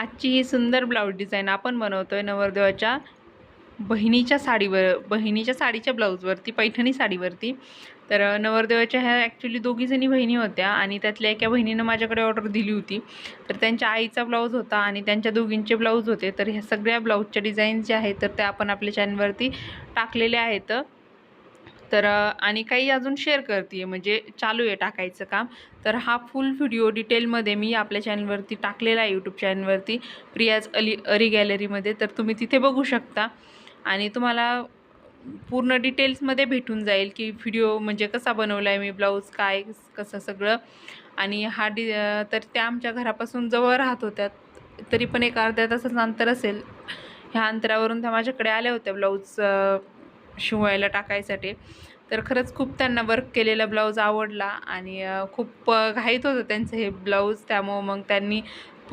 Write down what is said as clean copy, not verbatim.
आजची ही सुंदर blouse design आपण बनवतोय नवरदेवाच्या बहिणीच्या साडीच्या ब्लाऊजवरती, पैठणी साडीवरती. तर नवरदेवाच्या ह्या ॲक्च्युली दोघीजणी बहिणी होत्या आणि त्यातल्या एका बहिणीनं माझ्याकडे ऑर्डर दिली होती. तर त्यांच्या आईचा ब्लाऊज होता आणि त्यांच्या दोघींचे ब्लाऊज होते. तर ह्या सगळ्या ब्लाऊजच्या डिझाईन ज्या आहेत तर त्या आपण आपल्या चॅनलवरती टाकलेल्या आहेत. तर आणि काही अजून शेअर करते आहे, म्हणजे चालू आहे टाकायचं काम. तर हा फुल व्हिडिओ डिटेलमध्ये मी आपल्या चॅनलवरती टाकलेला आहे, यूट्यूब चॅनलवरती प्रियाज अरी गॅलरीमध्ये. तर तुम्ही तिथे बघू शकता आणि तुम्हाला पूर्ण डिटेल्समध्ये भेटून जाईल की व्हिडिओ म्हणजे कसा बनवला आहे मी, ब्लाऊज काय कसं सगळं. आणि तर त्या आमच्या घरापासून जवळ राहत होत्या, तरी पण एक अर्ध्या तासाचं अंतर असेल. ह्या अंतरावरून त्या माझ्याकडे आल्या होत्या ब्लाऊज शिवायला टाकायसाठी. तर खरंच खूप त्यांना वर्क केलेला ब्लाऊज आवडला आणि खूप घाईत होतं त्यांचं हे ब्लाऊज. त्यामुळं मग त्यांनी